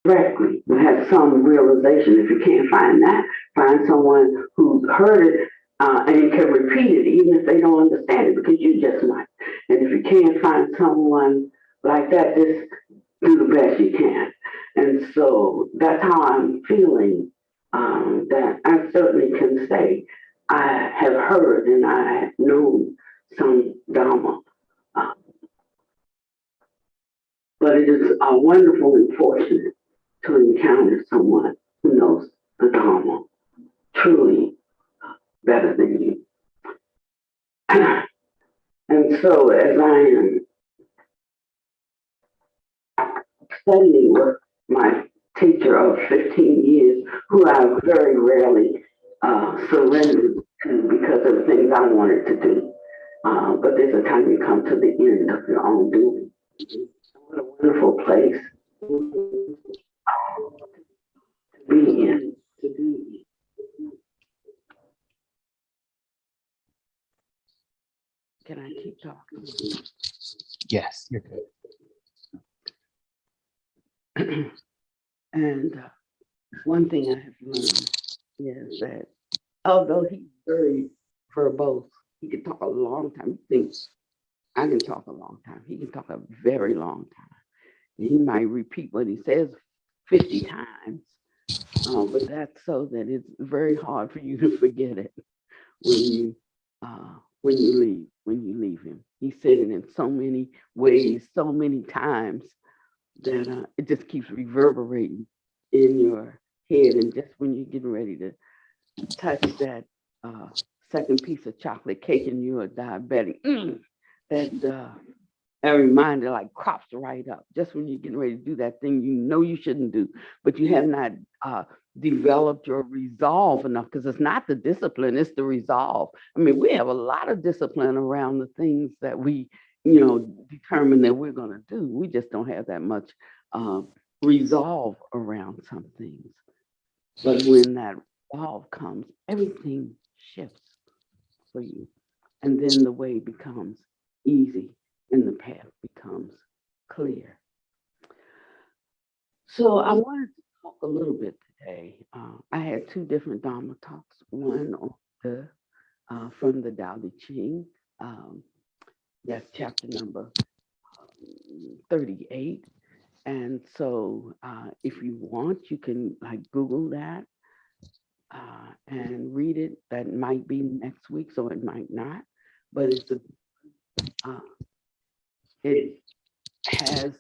directly, but have some realization. If you can't find that, find someone who's heard it and can repeat it, even if they don't understand it, because you just might. And if you can't find someone like that, just do the best you can. And so that's how I'm feeling. That I certainly can say I have heard and I have known some Dharma. Uh, but it is wonderful and fortunate to encounter someone who knows the Dharma truly better than you. And so, as I am studying with my teacher of 15 years, who I very rarely surrendered to because of the things I wanted to do, but there's a time you come to the end of your own doing. What a wonderful place to be in. Can I keep talking? Yes, you're good. And one thing I have learned is that although he's very verbose, he can talk a long time. He thinks I can talk a long time. He can talk a very long time. He might repeat what he says 50 times, but that's so that it's very hard for you to forget it when you leave him. He said it in so many ways, so many times that it just keeps reverberating in your head. And just when you're getting ready to touch that second piece of chocolate cake and you're a diabetic, that reminder like crops right up. Just when you're getting ready to do that thing you know you shouldn't do, but you have not developed your resolve enough, because it's not the discipline, it's the resolve. I mean, we have a lot of discipline around the things that we, determine that we're going to do. We just don't have that much resolve around some things. But when that resolve comes, everything shifts for you. And then the way becomes easy and the path becomes clear. So I wanted to talk a little bit today. I had two different Dharma talks. One on the from the Tao Te Ching. That's chapter number 38. And so if you want, you can like Google that and read it. That might be next week, so it might not. But it has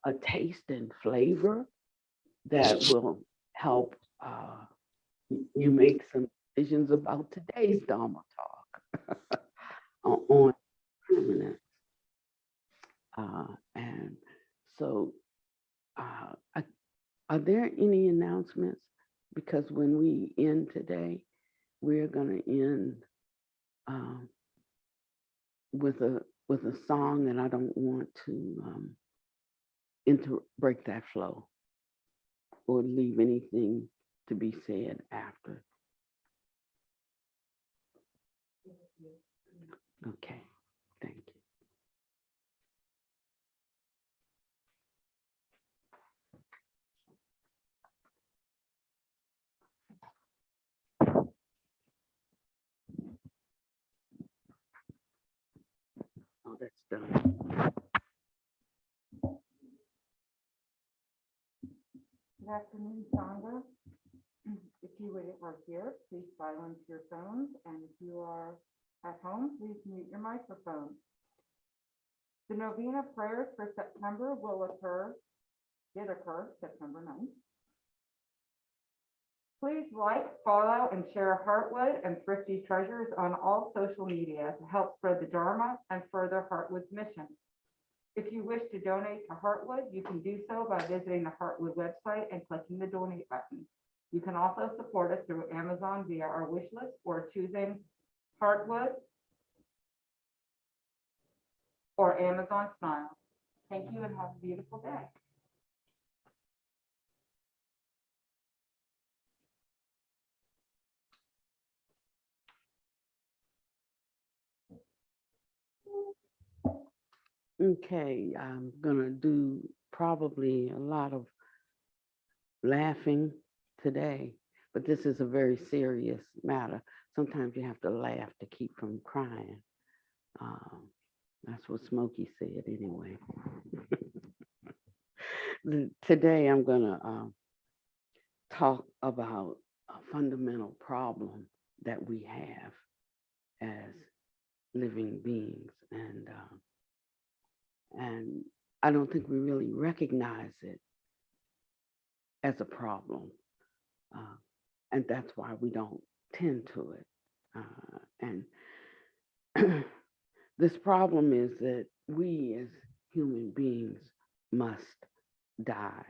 a taste and flavor that will help you make some decisions about today's Dharma talk on permanence. And so, are there any announcements? Because when we end today, we're going to end with a song, and I don't want to break that flow or leave anything to be said after. Okay, thank you. Oh, that's done. Good afternoon, Sangha. If you are here, please silence your phones, and if you are at home, please mute your microphone. The Novena prayers for September did occur September 9th. Please like, follow, and share Heartwood and Thrifty Treasures on all social media to help spread the Dharma and further Heartwood's mission. If you wish to donate to Heartwood, you can do so by visiting the Heartwood website and clicking the donate button. You can also support us through Amazon via our wish list or choosing Heartwood or Amazon Smile. Thank you and have a beautiful day. Okay, I'm gonna do probably a lot of laughing today, but this is a very serious matter. Sometimes you have to laugh to keep from crying. Um, that's what Smokey said anyway. Today I'm going to talk about a fundamental problem that we have as living beings, and I don't think we really recognize it as a problem, uh, and that's why we don't tend to it. And this problem is that we as human beings must die.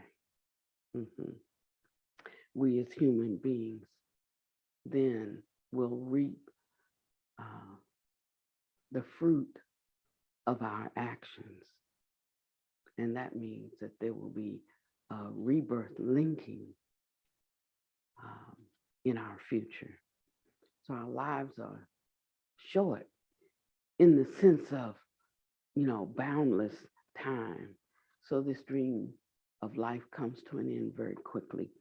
Mhm. We as human beings then will reap uh, the fruit of our actions. And that means that there will be a rebirth linking um, in our future. So our lives are short in the sense of, boundless time. So this dream of life comes to an end very quickly.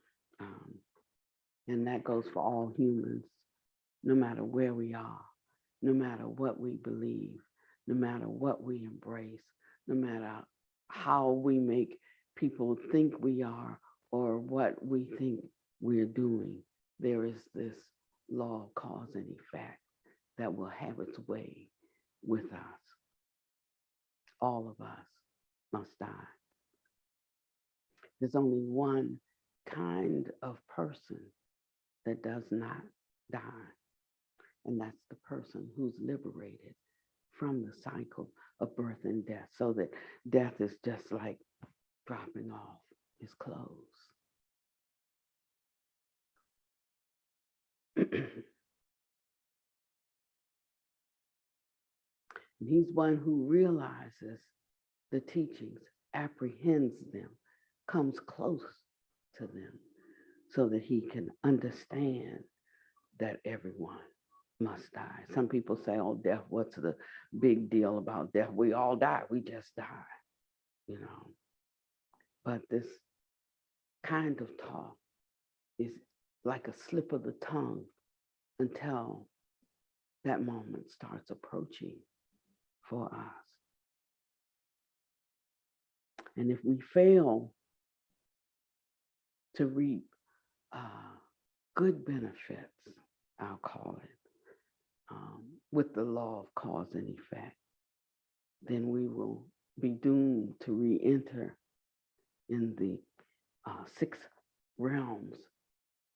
Um, and that goes for all humans, no matter where we are, no matter what we believe, no matter what we embrace, no matter how we make people think we are or what we think we're doing. There is this law of cause and effect that will have its way with us. All of us must die. There's only one kind of person that does not die, and that's the person who's liberated from the cycle of birth and death, so that death is just like dropping off his clothes. He's one who realizes the teachings, apprehends them, comes close to them, so that he can understand that everyone must die. Some people say, oh, death, what's the big deal about death? We all die, we just die, But this kind of talk is like a slip of the tongue until that moment starts approaching for us. And if we fail to reap good benefits, I'll call it, with the law of cause and effect, then we will be doomed to re-enter in the six realms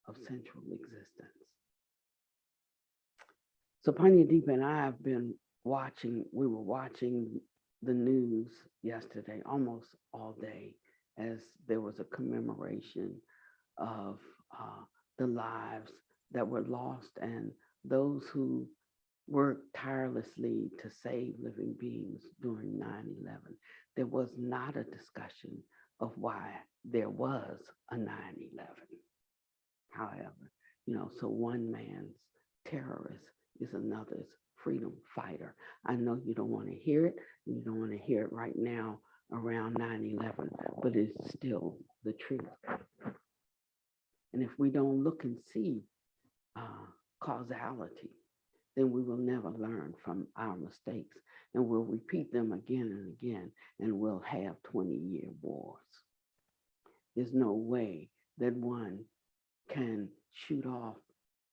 of central existence. So Panya Deep and I have been we were watching the news yesterday, almost all day, as there was a commemoration of the lives that were lost and those who worked tirelessly to save living beings during 9/11. There was not a discussion of why there was a 9/11. However, so one man's terrorist is another's freedom fighter. I know you don't want to hear it, and you don't want to hear it right now around 9/11, but it's still the truth. And if we don't look and see causality, then we will never learn from our mistakes, and we'll repeat them again and again, and we'll have 20-year wars. There's no way that one can shoot off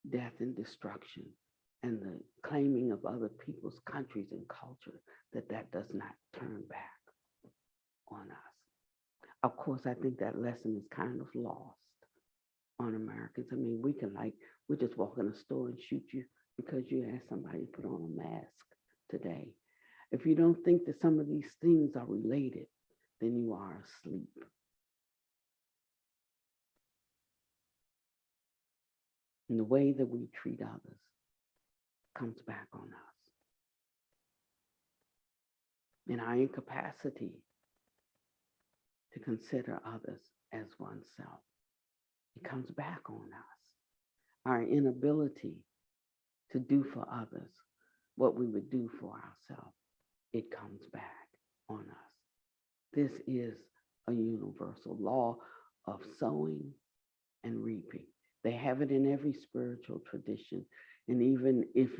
death and destruction and the claiming of other people's countries and culture, that does not turn back on us. Of course, I think that lesson is kind of lost on Americans. I mean, we just walk in a store and shoot you because you asked somebody to put on a mask today. If you don't think that some of these things are related, then you are asleep. And the way that we treat others comes back on us. And our incapacity to consider others as oneself, it comes back on us. Our inability to do for others what we would do for ourselves, it comes back on us. This is a universal law of sowing and reaping. They have it in every spiritual tradition. And even if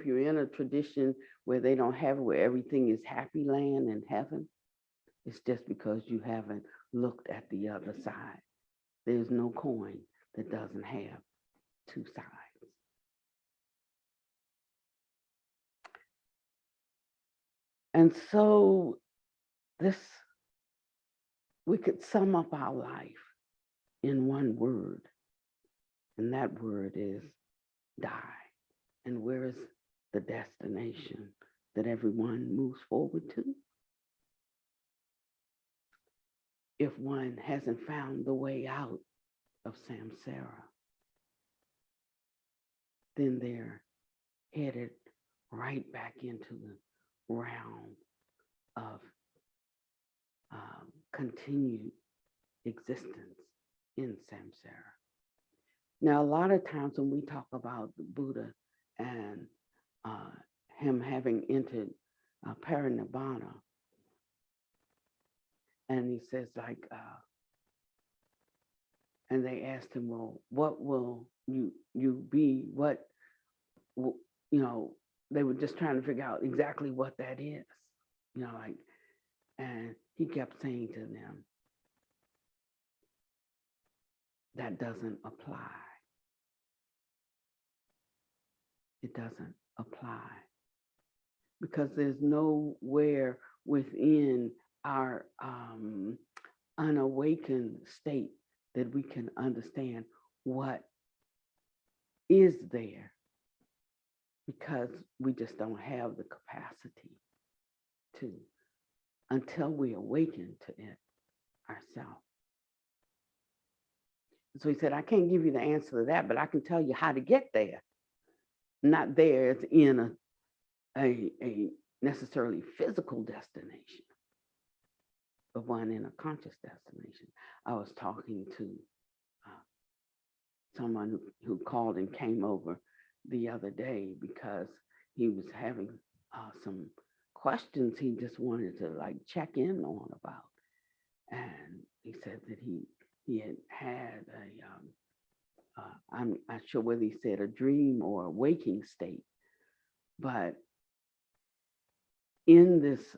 you're in a tradition where they don't have it, where everything is happy land and heaven, it's just because you haven't looked at the other side. There's no coin that doesn't have two sides. And so we could sum up our life in one word, and that word is die. And where is the destination that everyone moves forward to? If one hasn't found the way out of samsara, then they're headed right back into the realm of continued existence in samsara. Now, a lot of times when we talk about the Buddha and him having entered parinibbana, and he says like, and they asked him, well, what will you be? What, they were just trying to figure out exactly what that is, like, and he kept saying to them, that doesn't apply. It doesn't apply because there's nowhere within our unawakened state that we can understand what is there, because we just don't have the capacity to, until we awaken to it ourselves. So he said, I can't give you the answer to that, but I can tell you how to get there. Not there, it's in a necessarily physical destination, but one in a conscious destination. I was talking to someone who called and came over the other day because he was having some questions he just wanted to like check in on about. And he said that he had I'm not sure whether he said a dream or a waking state, but in this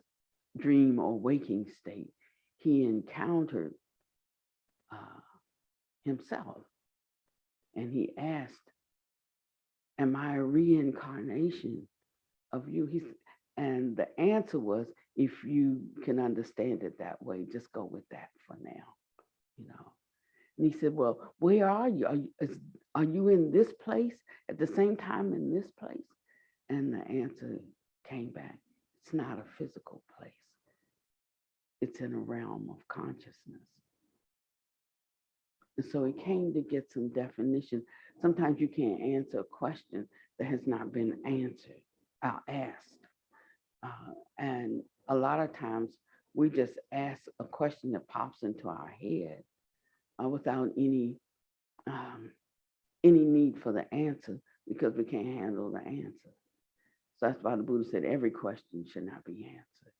dream or waking state, he encountered himself, and he asked, am I a reincarnation of you? And the answer was, if you can understand it that way, just go with that for now, And he said, well, where are you? Are you in this place at the same time in this place? And the answer came back, it's not a physical place. It's in a realm of consciousness. And so he came to get some definition. Sometimes you can't answer a question that has not been asked. And a lot of times we just ask a question that pops into our head without any need for the answer, because we can't handle the answer. So that's why the Buddha said every question should not be answered.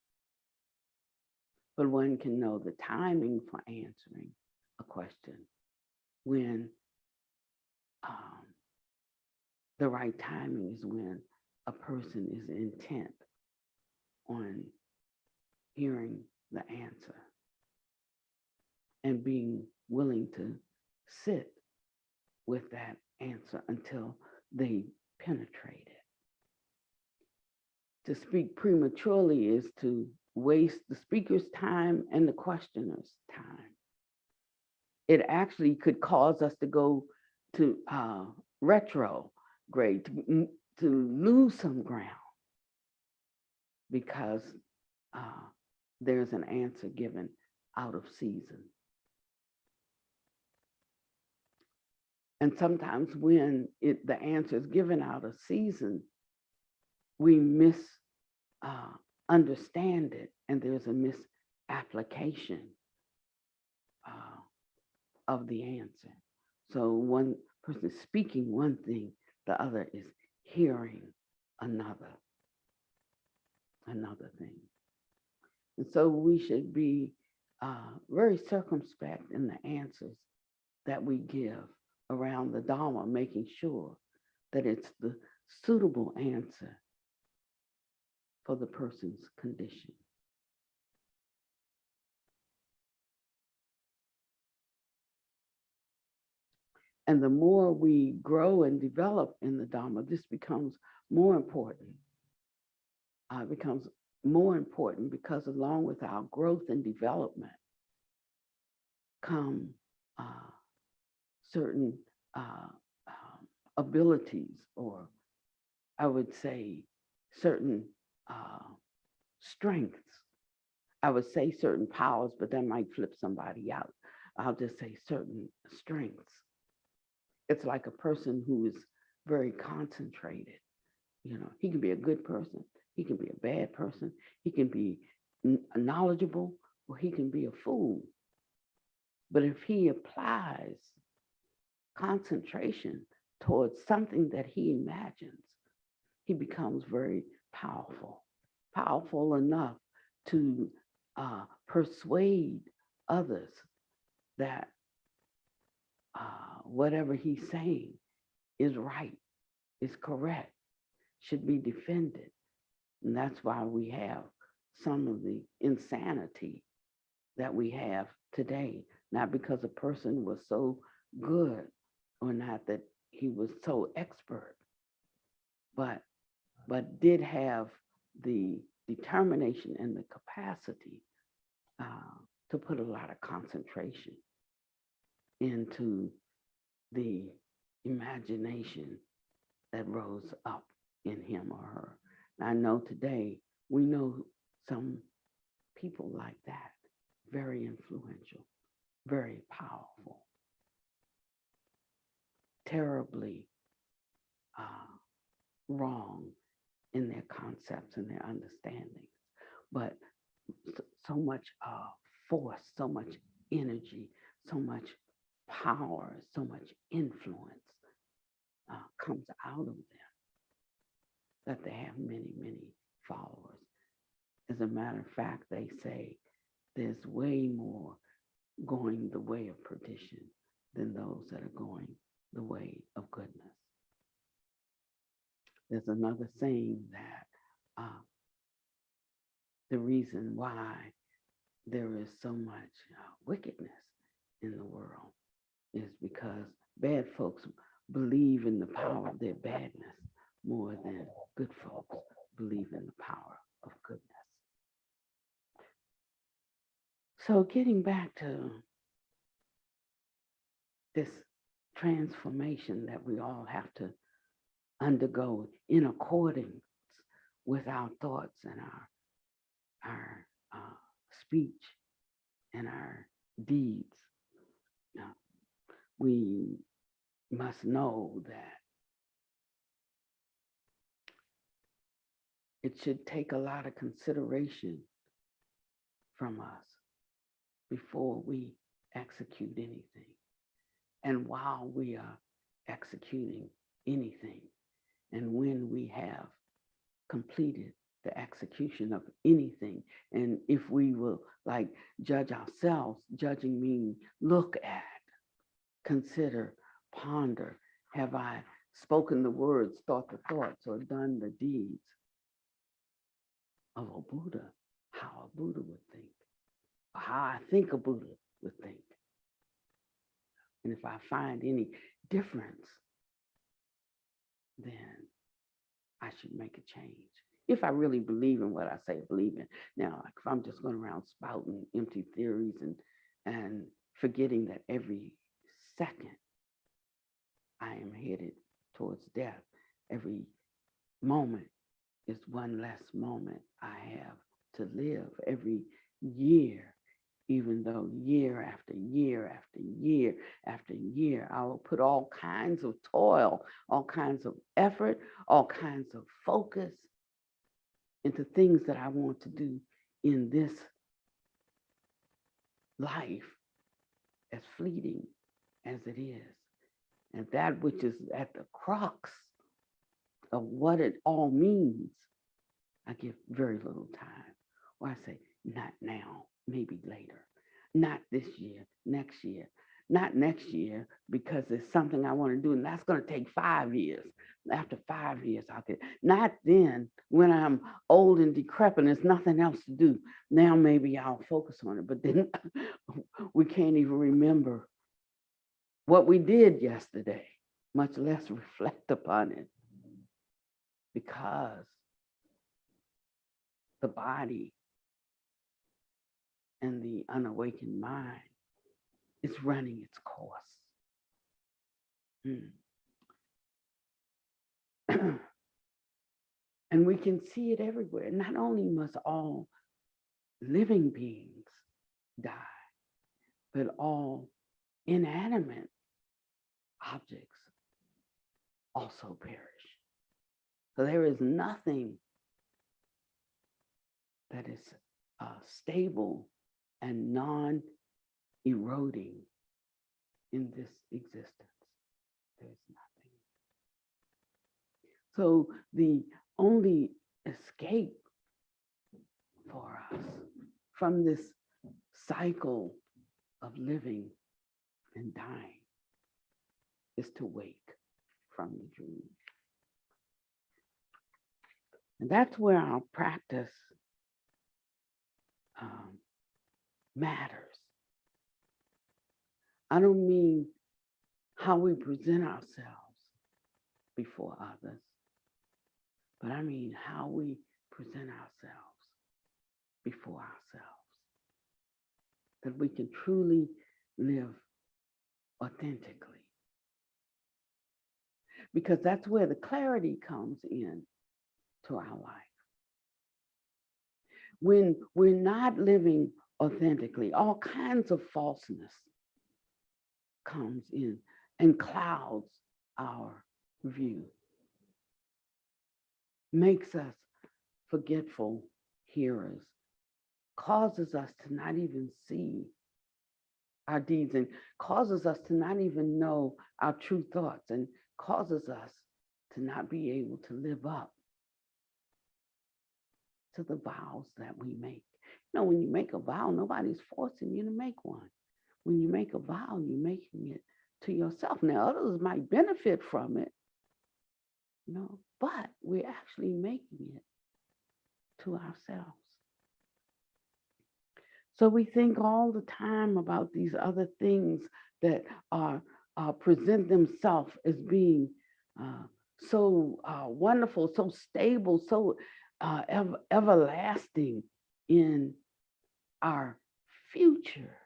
But one can know the timing for answering a question when the right timing is when a person is intent on hearing the answer and being willing to sit with that answer until they penetrate it. To speak prematurely is to waste the speaker's time and the questioner's time. It actually could cause us to go to retrograde, to lose some ground, because there's an answer given out of season. And sometimes when the answer is given out of season, we misunderstand it, and there's a misapplication of the answer. So one person is speaking one thing, the other is hearing another thing. And so we should be very circumspect in the answers that we give around the Dharma, making sure that it's the suitable answer for the person's condition. And the more we grow and develop in the Dharma, this becomes more important. It becomes more important because along with our growth and development come certain abilities, or I would say certain strengths. I would say certain powers, but that might flip somebody out. I'll just say certain strengths. It's like a person who is very concentrated. You know, he can be a good person, he can be a bad person, he can be knowledgeable, or he can be a fool. But if he applies concentration towards something that he imagines, he becomes very powerful, powerful enough to persuade others that whatever he's saying is right, is correct, should be defended. And that's why we have some of the insanity that we have today, not because a person was so good or not that he was so expert, but did have the determination and the capacity to put a lot of concentration into the imagination that rose up in him or her. And I know today, we know some people like that, very influential, very powerful, terribly wrong in their concepts and their understandings, but so much force, so much energy, so much power, so much influence comes out of them that they have many, many followers. As a matter of fact, they say there's way more going the way of perdition than those that are going the way of goodness. There's another saying that the reason why there is so much wickedness in the world is because bad folks believe in the power of their badness more than good folks believe in the power of goodness. So getting back to this transformation that we all have to undergo in accordance with our thoughts and our speech and our deeds, we must know that it should take a lot of consideration from us before we execute anything. And while we are executing anything, and when we have completed the execution of anything, and if we will like judge ourselves, judging means look at, consider, ponder, have I spoken the words, thought the thoughts, or done the deeds of a Buddha, how a Buddha would think, or how I think a Buddha would think. And if I find any difference, then I should make a change. If I really believe in what I say I believe in. Now, like if I'm just going around spouting empty theories and forgetting that every second I am headed towards death, every moment is one less moment I have to live. Every year, even though year after year after year after year, I will put all kinds of toil, all kinds of effort, all kinds of focus into things that I want to do in this life, as fleeting as it is. And that which is at the crux of what it all means, I give very little time. Or I say, not now, maybe later. Not this year, next year. not next year because it's something I want to do, and that's going to take 5 years. After 5 years, I'll get, not then when I'm old and decrepit, there's nothing else to do. Now maybe I'll focus on it, but then we can't even remember what we did yesterday, much less reflect upon it, because the body and the unawakened mind is running its course. And we can see it everywhere. Not only must all living beings die, but all inanimate objects also perish. So there is nothing that is stable and non-eroding in this existence. There's nothing. So the only escape for us from this cycle of living and dying is to wake from the dream. And that's where our practice matters. I don't mean how we present ourselves before others, but I mean how we present ourselves before ourselves, that we can truly live authentically. Because that's where the clarity comes in to our life. When we're not living authentically, all kinds of falseness comes in and clouds our view, makes us forgetful hearers, causes us to not even see our deeds, and causes us to not even know our true thoughts, and causes us to not be able to live up to the vows that we make. You know, when you make a vow, nobody's forcing you to make one. When you make a vow, you're making it to yourself. Now, others might benefit from it, you know, but we're actually making it to ourselves. So we think all the time about these other things that are present themselves as being so wonderful, so stable, so everlasting in our future,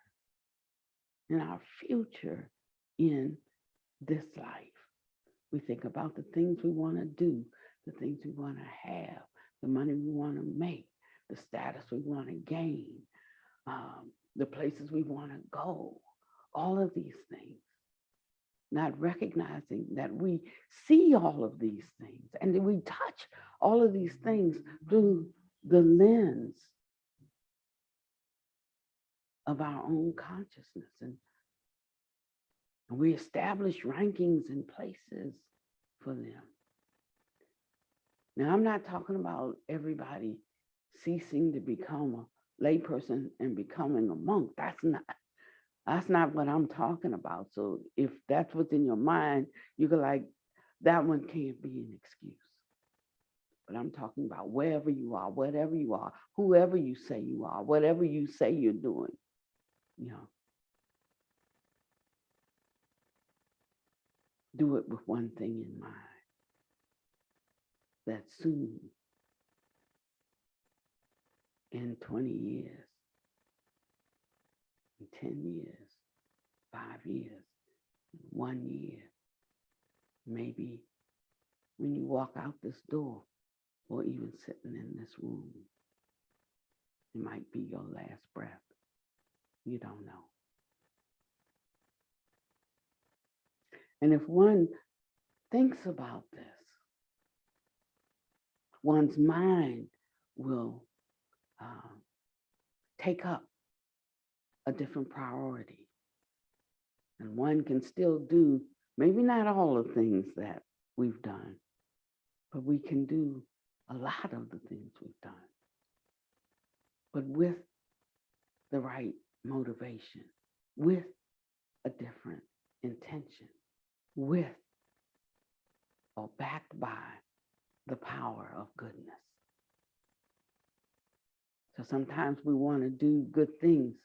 in this life. We think about the things we want to do, the things we want to have, the money we want to make, the status we want to gain, the places we want to go, all of these things, not recognizing that we see all of these things and that we touch all of these things through the lens of our own consciousness. And we establish rankings and places for them. Now, I'm not talking about everybody ceasing to become a layperson and becoming a monk. That's not what I'm talking about. So if that's what's in your mind, you can like, that one can't be an excuse. But I'm talking about wherever you are, whatever you are, whoever you say you are, whatever you say you're doing, you know. Do it with one thing in mind, that soon, in 20 years, in 10 years, 5 years, 1 year, maybe when you walk out this door or even sitting in this room, it might be your last breath. You don't know. And if one thinks about this, one's mind will take up a different priority. And one can still do, maybe not all the things that we've done, but we can do a lot of the things we've done. But with the right motivation, with a different intention with or backed by the power of goodness. So sometimes we want to do good things,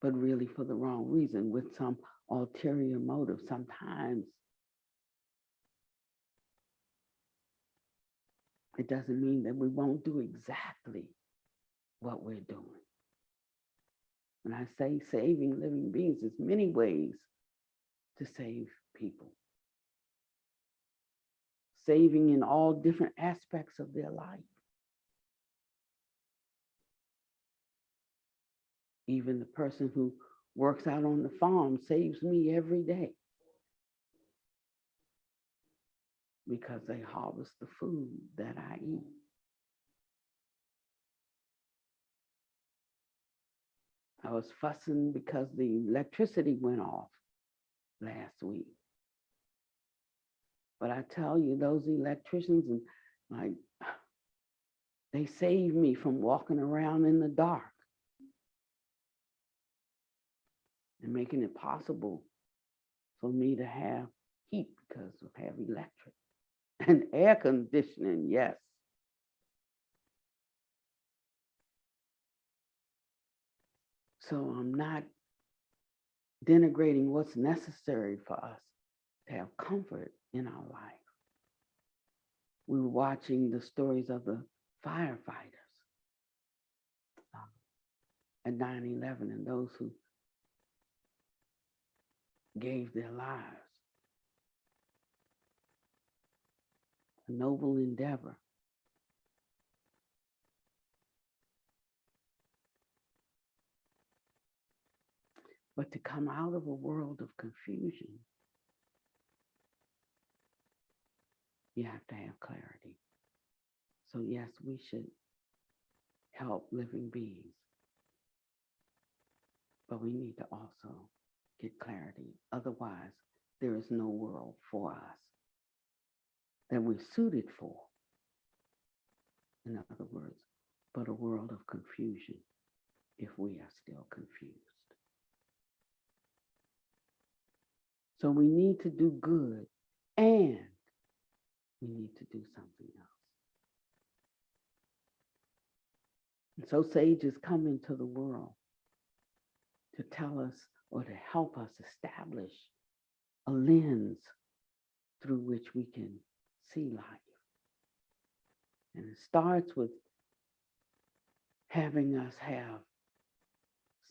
but really for the wrong reason with some ulterior motive. Sometimes it doesn't mean that we won't do exactly what we're doing. When I say saving living beings, there's many ways to save people. Saving in all different aspects of their life. Even the person who works out on the farm saves me every day because they harvest the food that I eat. I was fussing because the electricity went off last week. But I tell you, those electricians, and like, they saved me from walking around in the dark and making it possible for me to have heat because of have electric and air conditioning, yes. So I'm not denigrating what's necessary for us to have comfort in our life. We were watching the stories of the firefighters at 9/11 and those who gave their lives. A noble endeavor. But to come out of a world of confusion, you have to have clarity. So yes, we should help living beings, but we need to also get clarity. Otherwise, there is no world for us that we're suited for. In other words, but a world of confusion if we are still confused. So we need to do good and we need to do something else. And so sages come into the world to tell us or to help us establish a lens through which we can see life. And it starts with having us have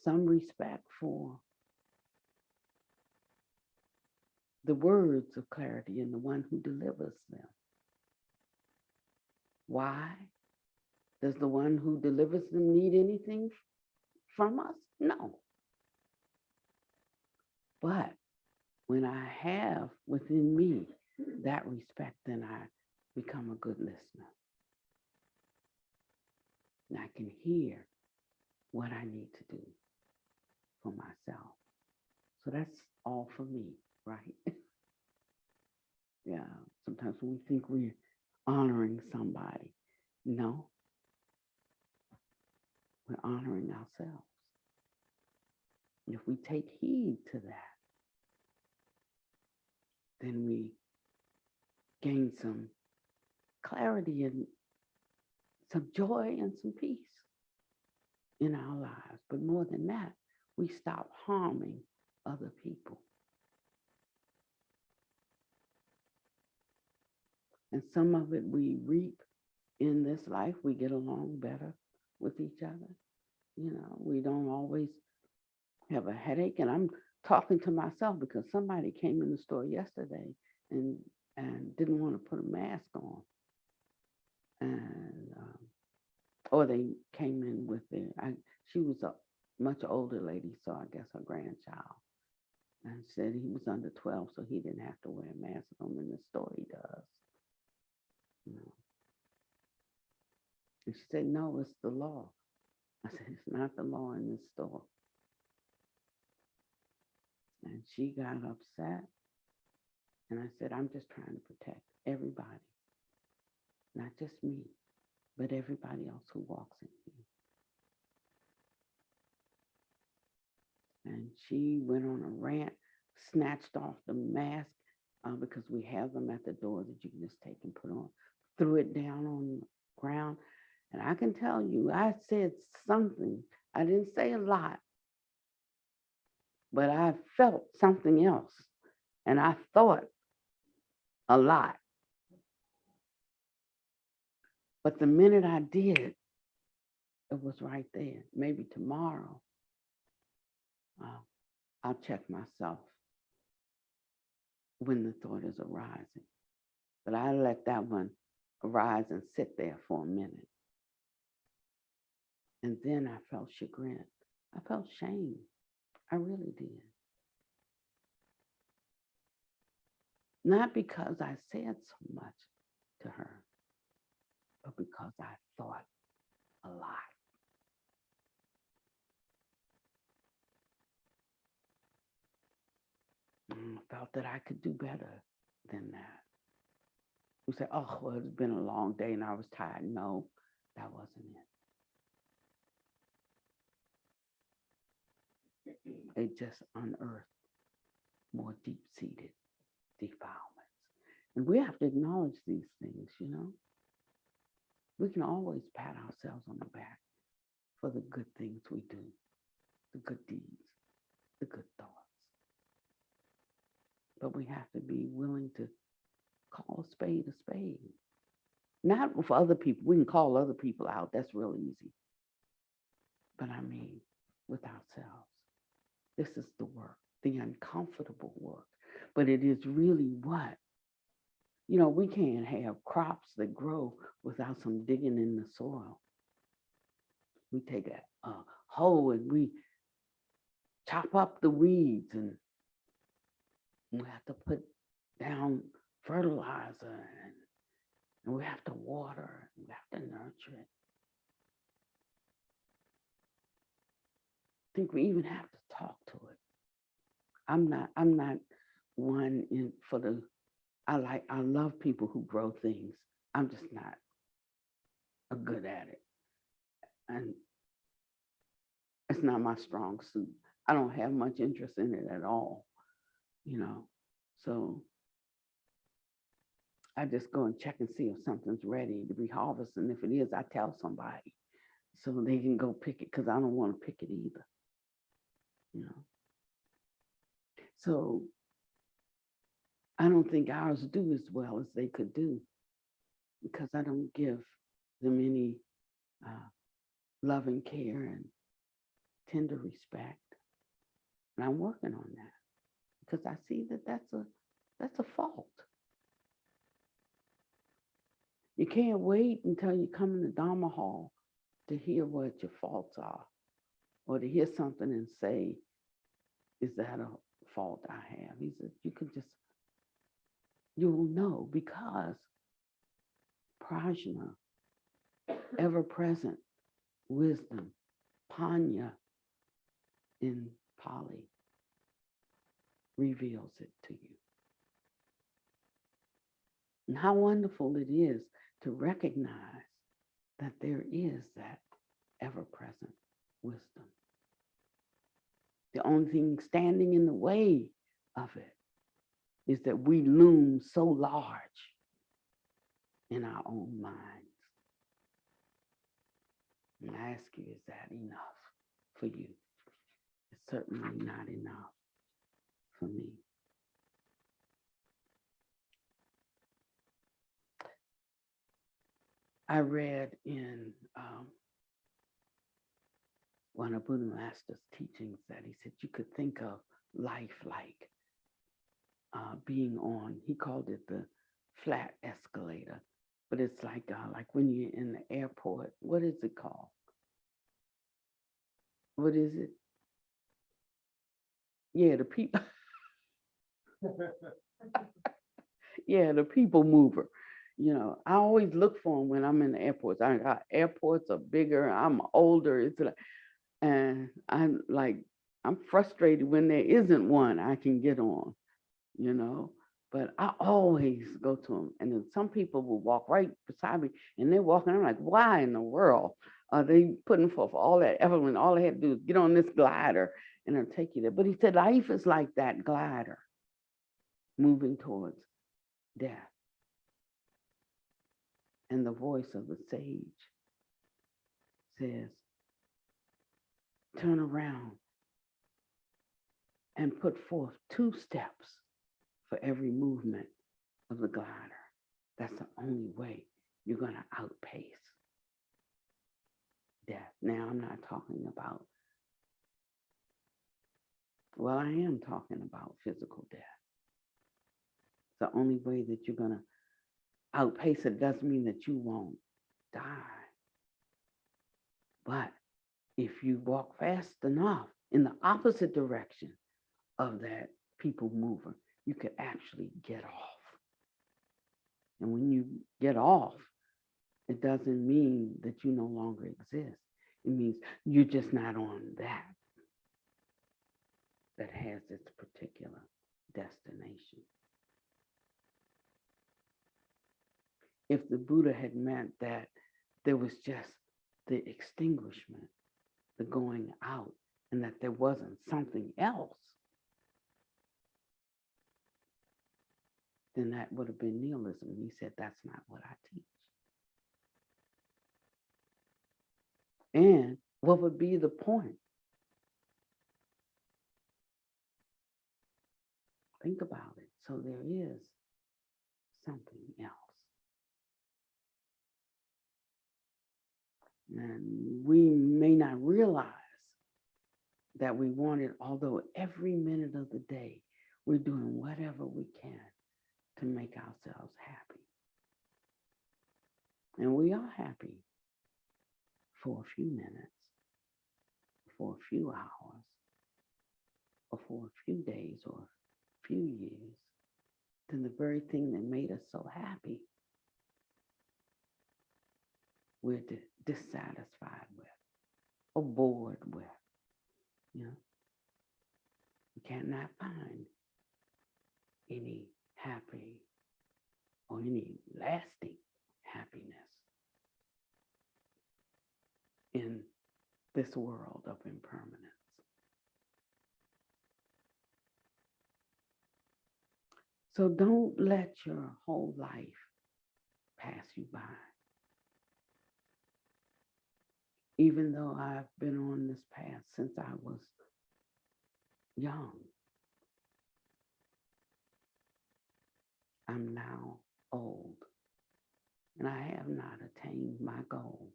some respect for the words of clarity and the one who delivers them. Why? Does the one who delivers them need anything from us? No. But when I have within me that respect, then I become a good listener. And I can hear what I need to do for myself. So that's all for me, right? Yeah, sometimes when we think we're honoring somebody, no, we're honoring ourselves. And if we take heed to that, then we gain some clarity and some joy and some peace in our lives. But more than that, we stop harming other people. And some of it we reap in this life. We get along better with each other. You know, we don't always have a headache. And I'm talking to myself because somebody came in the store yesterday and didn't want to put a mask on. And, or they came in with she was a much older lady, so I guess her grandchild. And said he was under 12, so he didn't have to wear a mask. In the store he does. You know. And she said, no, it's the law. I said, it's not the law in this store. And she got upset. And I said, I'm just trying to protect everybody. Not just me, but everybody else who walks in here. And she went on a rant, snatched off the mask because we have them at the door that you can just take and put on, threw it down on the ground. And I can tell you, I said something. I didn't say a lot, but I felt something else. And I thought a lot. But the minute I did, it was right there. Maybe tomorrow, I'll check myself when the thought is arising. But I let that one arise and sit there for a minute. And then I felt chagrin. I felt shame. I really did. Not because I said so much to her, but because I thought a lot. I felt that I could do better than that. You say, oh, well, it's been a long day and I was tired. No, that wasn't it. It just unearthed more deep-seated defilements. And we have to acknowledge these things, you know. We can always pat ourselves on the back for the good things we do, the good deeds, the good thoughts. But we have to be willing to call a spade a spade. Not for other people. We can call other people out. That's real easy. But I mean, with ourselves. This is the work, the uncomfortable work. But it is really what? You know, we can't have crops that grow without some digging in the soil. We take a hoe and we chop up the weeds, and we have to put down fertilizer, and we have to water, and we have to nurture it. I think we even have to talk to it. I'm not one in for the, I love people who grow things. I'm just not good at it. And it's not my strong suit. I don't have much interest in it at all, you know. So I just go and check and see if something's ready to be harvested. And if it is, I tell somebody so they can go pick it, because I don't want to pick it either, you know. So I don't think ours do as well as they could do, because I don't give them any loving care and tender respect. And I'm working on that, because I see that that's a fault. You can't wait until you come in the Dharma hall to hear what your faults are, or to hear something and say, is that a fault I have? He said, you will know, because prajna, ever-present wisdom, panya in Pali, reveals it to you. And how wonderful it is to recognize that there is that ever-present wisdom. The only thing standing in the way of it is that we loom so large in our own minds. And I ask you, is that enough for you? It's certainly not enough for me. I read in one of Buddha Master's teachings that he said you could think of life like being on, he called it the flat escalator, but it's like when you're in the airport. What is it called? What is it? Yeah, the people. Yeah, the people mover. You know, I always look for them when I'm in the airports. Airports are bigger. I'm older. It's like, and I'm frustrated when there isn't one I can get on, you know. But I always go to them. And then some people will walk right beside me, and they're walking. I'm like, why in the world are they putting forth all that effort when all they have to do is get on this glider and it'll take you there. But he said life is like that glider moving towards death. And the voice of the sage says, turn around and put forth 2 steps for every movement of the glider. That's the only way you're going to outpace death. Now, I'm not talking about, well, I am talking about physical death. The only way that you're going to outpace it doesn't mean that you won't die. But if you walk fast enough in the opposite direction of that people mover, you could actually get off. And when you get off, it doesn't mean that you no longer exist. It means you're just not on that has its particular destination. If the Buddha had meant that there was just the extinguishment, the going out, and that there wasn't something else, then that would have been nihilism. He said, that's not what I teach. And what would be the point? Think about it. So there is something else. And we may not realize that we want it, although every minute of the day, we're doing whatever we can to make ourselves happy. And we are happy for a few minutes, for a few hours, or for a few days, or a few years. Then the very thing that made us so happy, we're dissatisfied with or bored with. You know, we cannot find any happy or any lasting happiness in this world of impermanence. So don't let your whole life pass you by. Even though I've been on this path since I was young, I'm now old, and I have not attained my goal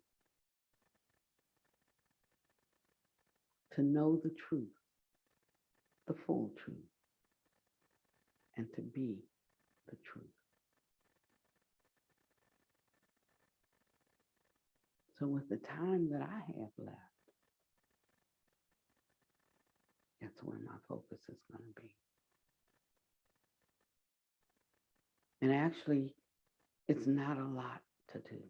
to know the truth, the full truth, and to be the truth. So with the time that I have left, that's where my focus is going to be. And actually, it's not a lot to do.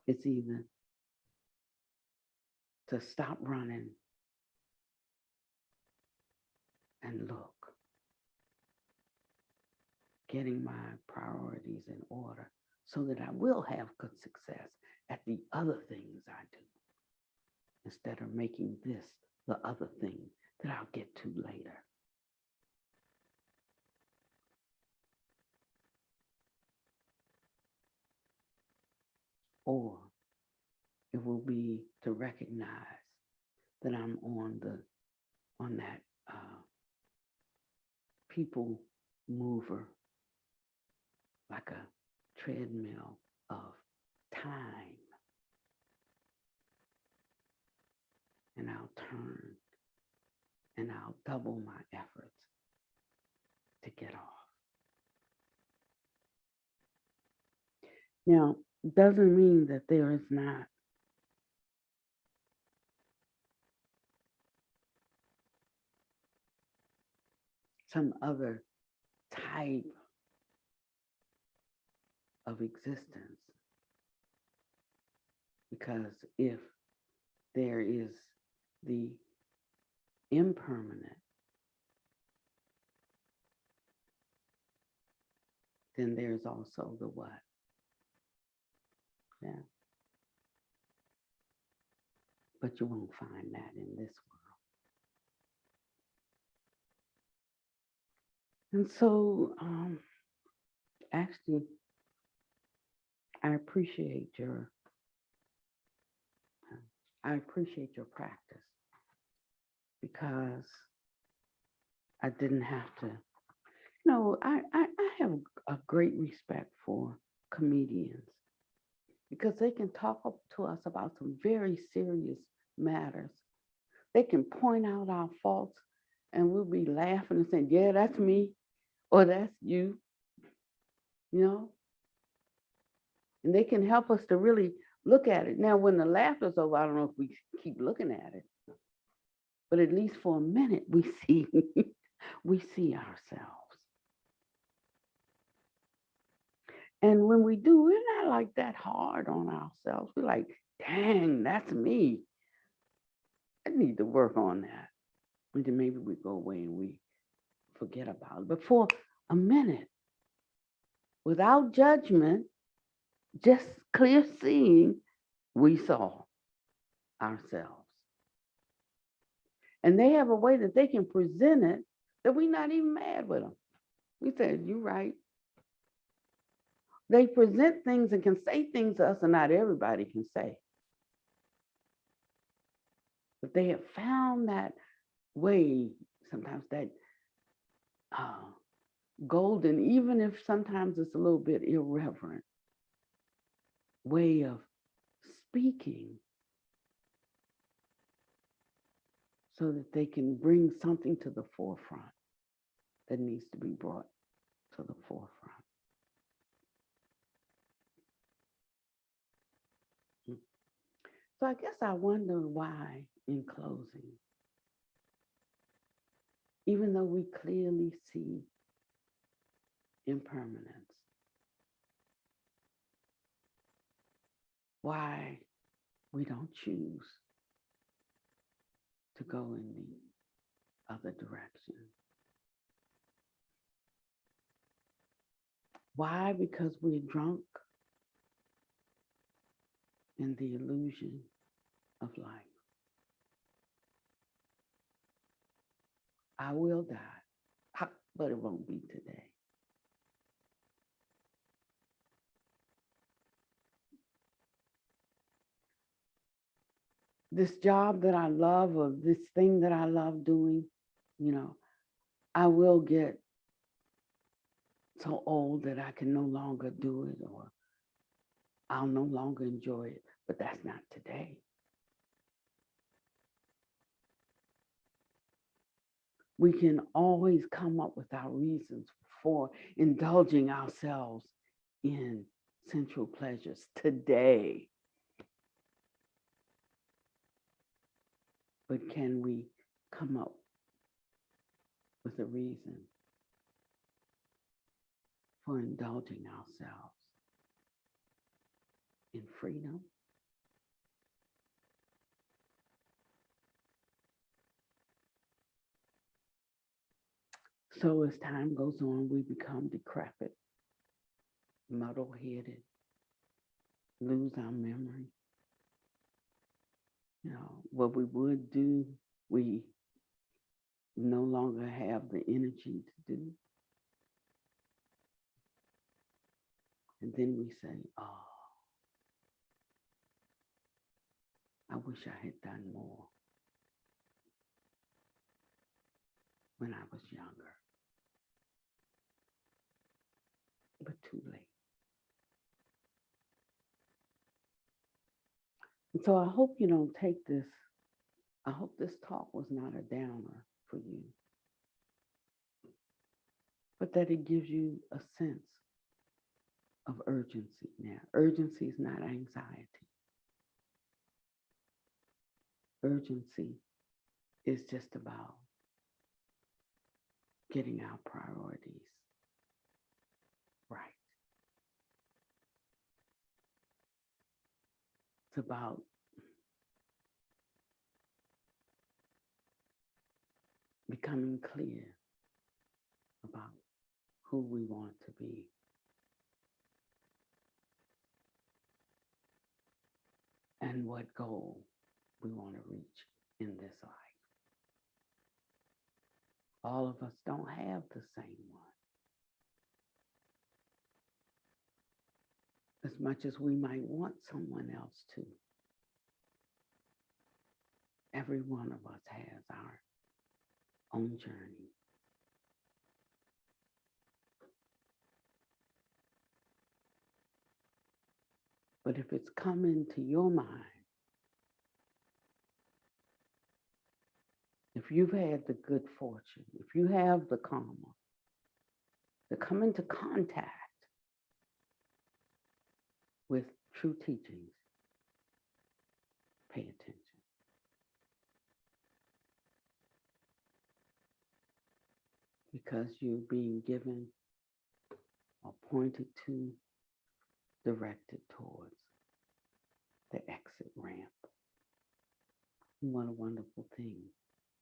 It's either to stop running and look, getting my priorities in order so that I will have good success at the other things I do, instead of making this the other thing that I'll get to later. Or it will be to recognize that I'm on that people mover, like a treadmill of time. And I'll turn and I'll double my efforts to get off. Now, it doesn't mean that there is not some other type of existence. Because if there is the impermanent, then there's also the what? Yeah. but you won't find that in this world. And so, actually, I appreciate your practice, because I didn't have to. No, I have a great respect for comedians, because they can talk up to us about some very serious matters. They can point out our faults, and we'll be laughing and saying, yeah, that's me, or that's you, you know? And they can help us to really look at it. Now, when the laughter's over, I don't know if we keep looking at it, but at least for a minute, we see, we see ourselves. And when we do, we're not like that hard on ourselves. We're like, dang, that's me. I need to work on that. And then maybe we go away and we forget about it. But for a minute, without judgment, just clear seeing, we saw ourselves. And they have a way that they can present it that we're not even mad with them. We said, you're right. They present things and can say things to us that not everybody can say. But they have found that way, sometimes that golden, even if sometimes it's a little bit irreverent, way of speaking, so that they can bring something to the forefront that needs to be brought to the forefront. So I guess I wonder why, in closing, even though we clearly see impermanence, why we don't choose to go in the other direction. Why? Because we're drunk in the illusion of life. I will die, but it won't be today. This job that I love, or this thing that I love doing, I will get so old that I can no longer do it, or I'll no longer enjoy it, but that's not today. We can always come up with our reasons for indulging ourselves in sensual pleasures today. But can we come up with a reason for indulging ourselves in freedom? So as time goes on, we become decrepit, muddle-headed, lose our memory. What we would do, we no longer have the energy to do. And then we say, oh, I wish I had done more when I was younger. But too late. And so I hope you don't take this, I hope this talk was not a downer for you, but that it gives you a sense of urgency. Now, urgency is not anxiety. Urgency is just about getting our priorities right. It's about becoming clear about who we want to be. And what goal we want to reach in this life. All of us don't have the same one. As much as we might want someone else to. Every one of us has our own journey. But if it's come into your mind, if you've had the good fortune, if you have the karma to come into contact with true teachings, pay attention. Because you're being given or pointed to, directed towards the exit ramp. What a wonderful thing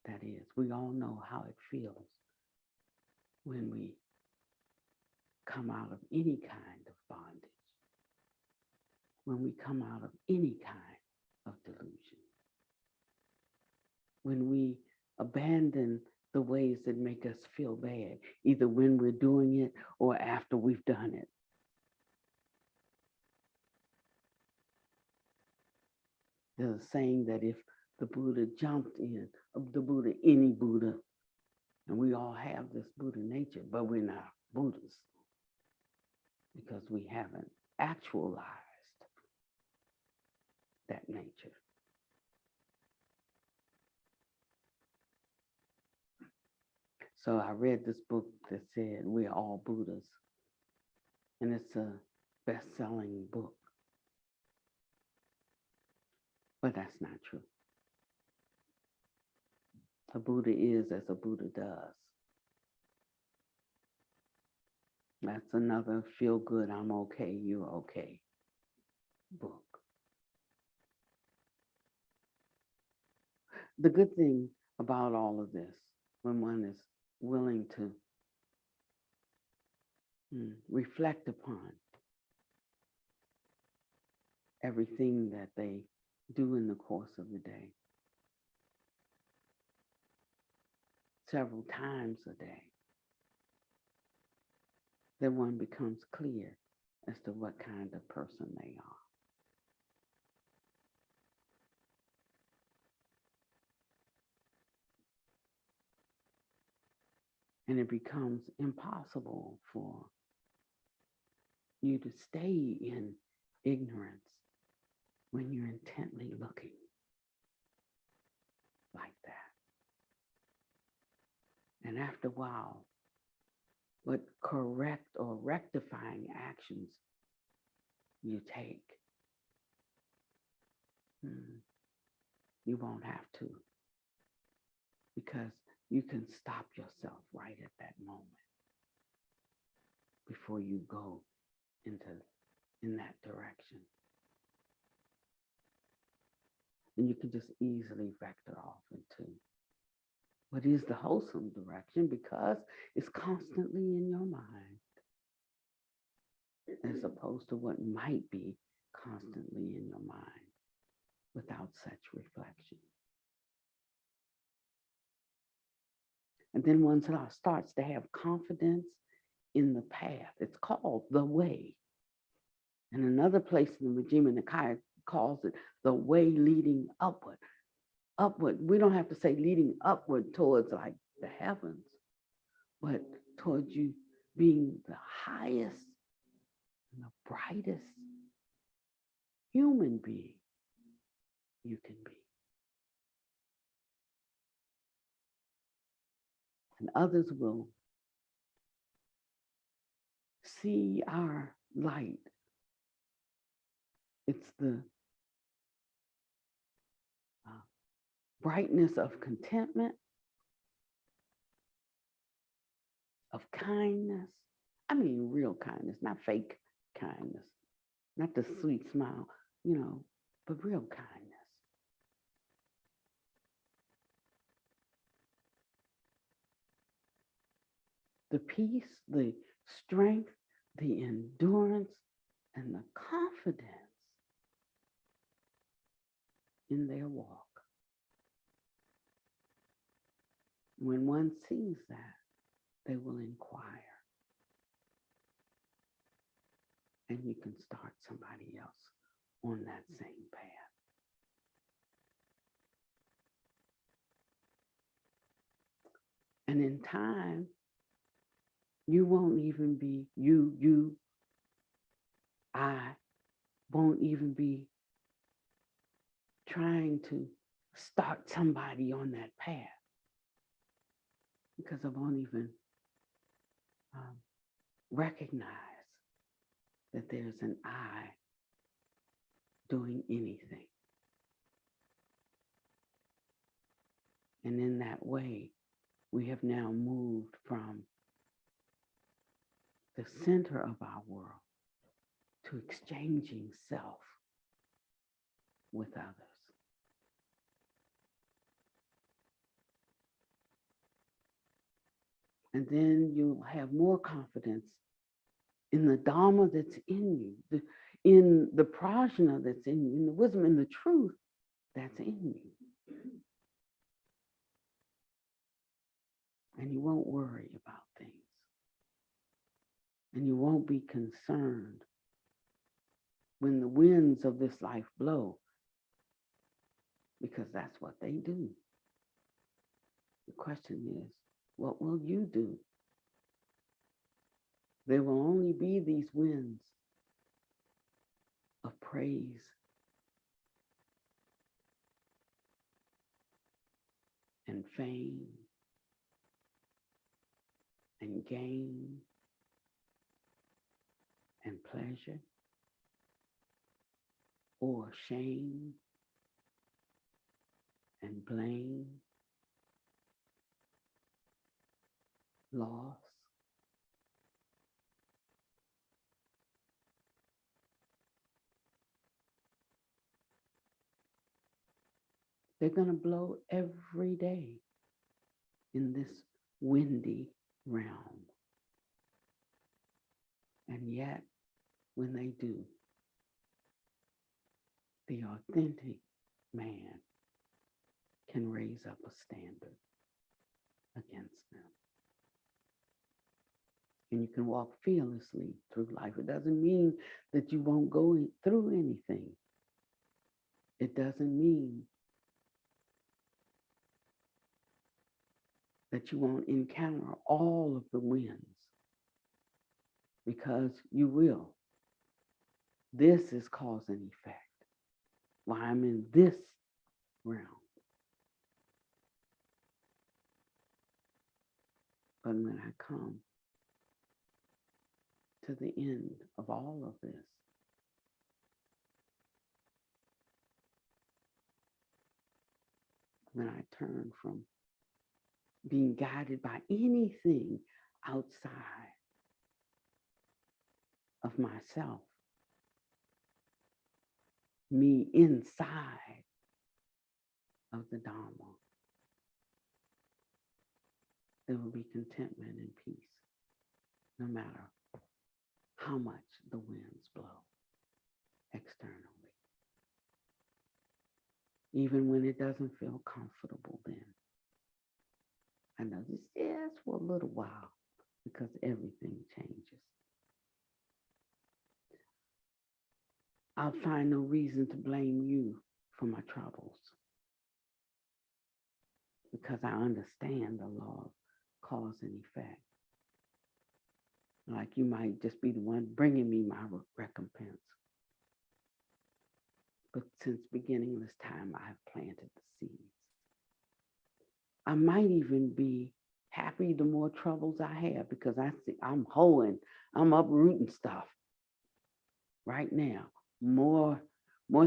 that is. We all know how it feels when we come out of any kind of bondage, when we come out of any kind of delusion, when we abandon the ways that make us feel bad, either when we're doing it or after we've done it. There's a saying that if the Buddha jumped in, any Buddha, and we all have this Buddha nature, but we're not Buddhas because we haven't actualized that nature. So I read this book that said we're all Buddhas, and it's a best-selling book. But that's not true. A Buddha is as a Buddha does. That's another feel good, I'm okay, you're okay book. The good thing about all of this, when one is willing to reflect upon everything that they do in the course of the day, several times a day, then one becomes clear as to what kind of person they are. And it becomes impossible for you to stay in ignorance when you're intently looking like that. And after a while, what correct or rectifying actions you take, you won't have to, because you can stop yourself right at that moment before you go in that direction. And you can just easily vector off into what is the wholesome direction, because it's constantly in your mind, as opposed to what might be constantly in your mind without such reflection. And then one starts to have confidence in the path. It's called the way. And another place in the Majjhima Nikaya calls it the way leading upward. Upward, we don't have to say leading upward towards like the heavens, but towards you being the highest and the brightest human being you can be. And others will see our light. It's the brightness of contentment, of kindness. I mean, real kindness, not fake kindness, not the sweet smile, but real kindness. The peace, the strength, the endurance, and the confidence in their walk. When one sees that, they will inquire. And you can start somebody else on that same path. And in time, you won't even be, I won't even be trying to start somebody on that path because I won't even recognize that there's an I doing anything. And in that way, we have now moved from the center of our world to exchanging self with others. And then you'll have more confidence in the Dharma that's in you, in the prajna that's in you, in the wisdom and the truth that's in you. And you won't worry about things. And you won't be concerned when the winds of this life blow, because that's what they do. The question is, what will you do? There will only be these winds of praise and fame and gain and pleasure, or shame and blame, loss. They're going to blow every day in this windy realm. And yet, when they do, the authentic man can raise up a standard against them. And you can walk fearlessly through life. It doesn't mean that you won't go through anything. It doesn't mean that you won't encounter all of the winds, because you will. This is cause and effect. While I'm in this realm. But when I come to the end of all of this, when I turn from being guided by anything outside of myself, me inside of the Dharma, there will be contentment and peace, no matter how much the winds blow externally. Even when it doesn't feel comfortable then. I know this is for a little while, because everything changes. I'll find no reason to blame you for my troubles, because I understand the law of cause and effect. Like you might just be the one bringing me my recompense. But since beginningless time, I have planted the seeds. I might even be happy the more troubles I have, because I see I'm hoeing, I'm uprooting stuff right now. More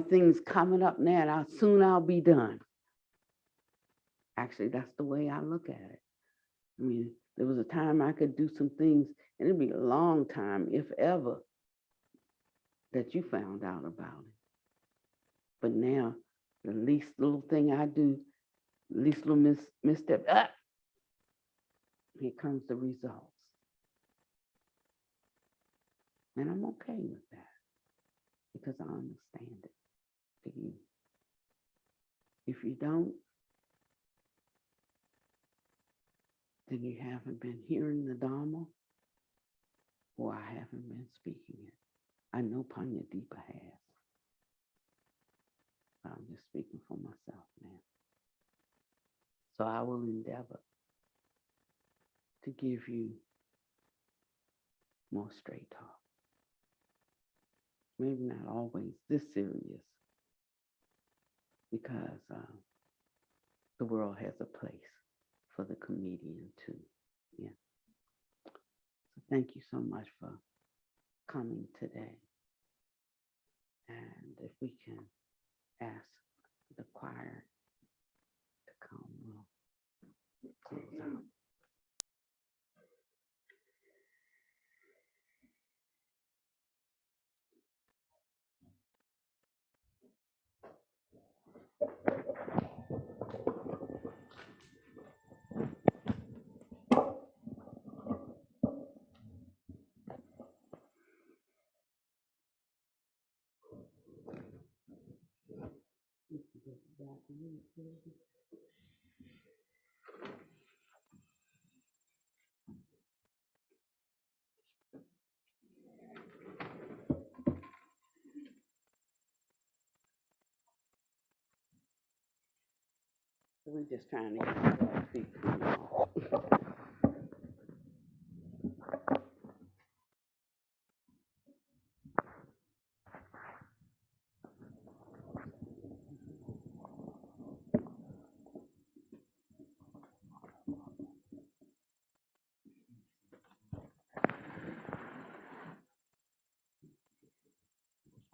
things coming up now, and soon I'll be done. Actually, that's the way I look at it. I mean, there was a time I could do some things, and it'd be a long time, if ever, that you found out about it. But now, the least little thing I do, least little misstep, here comes the results. And I'm okay with that, because I understand it to you. If you don't, then you haven't been hearing the Dharma, or I haven't been speaking it. I know Panya Deepa has. I'm just speaking for myself now. So I will endeavor to give you more straight talk. Maybe not always this serious, because the world has a place for the comedian too. Yeah. So thank you so much for coming today. And if we can ask the choir to come, we'll close out. We're just trying to get our feet from y'all.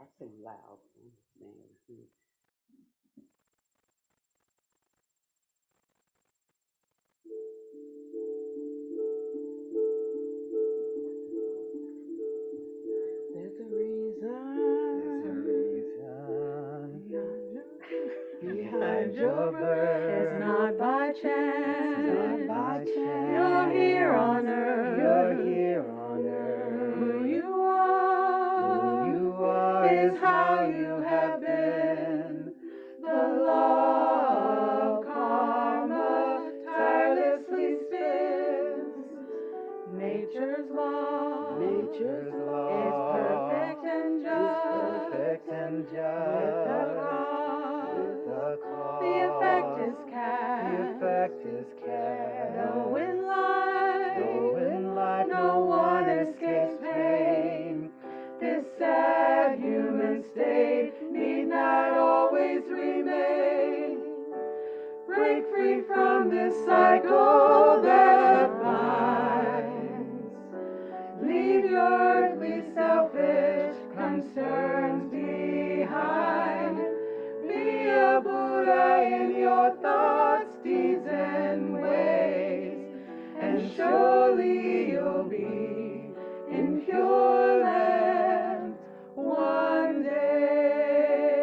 I say loud. There's a reason behind your birth. It's not by chance. Not by chance. You're here on earth. You're here on earth. Who you are. Who you are is how you have been. The law of karma tirelessly spins. Nature's law. Nature's law is perfect and just. perfect and just. With the cause. With the cause. The effect is cast. The effect is cast. Though in life, Though in life no one escapes pain, this sad human state need not always remain. Break free from this cycle that binds. Leave your earthly selfish concerns behind. Be a Buddha in your thoughts, deeds, and ways, and surely you'll be in Pure Land one day.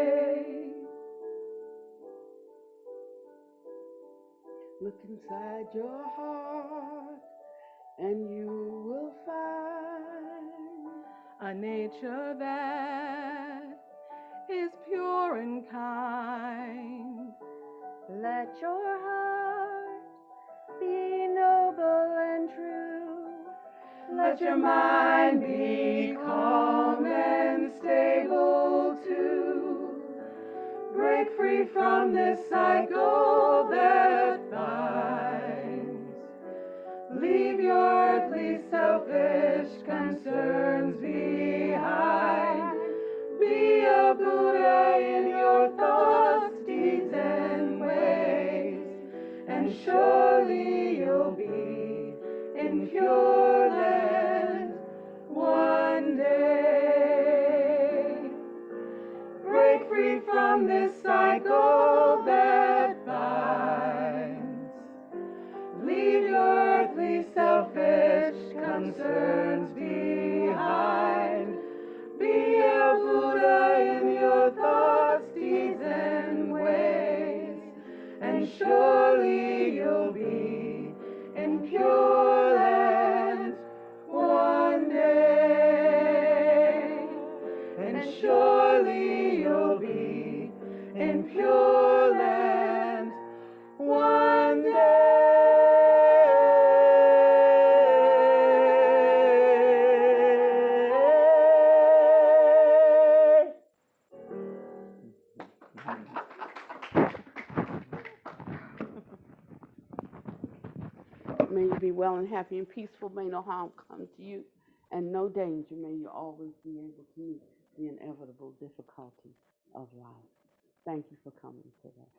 Look inside your heart, and you will find A nature that is pure and kind. Let your heart be noble and true. Let your mind be calm and stable too. Break free from this cycle that binds. Leave your earthly selfish concerns behind. Be a Buddha in your thoughts, deeds, and ways, and surely you'll be in Pure Land one day. Break free from this cycle that binds. Leave your earthly selfish concerns behind. Be a Buddha in your thoughts, deeds, and ways, and surely you'll be in Pure Land one day. And surely you'll be in Pure Land one day. May you be well and happy and peaceful. May no harm come to you and no danger. May you always be able to meet the inevitable difficulties of life. Thank you for coming today.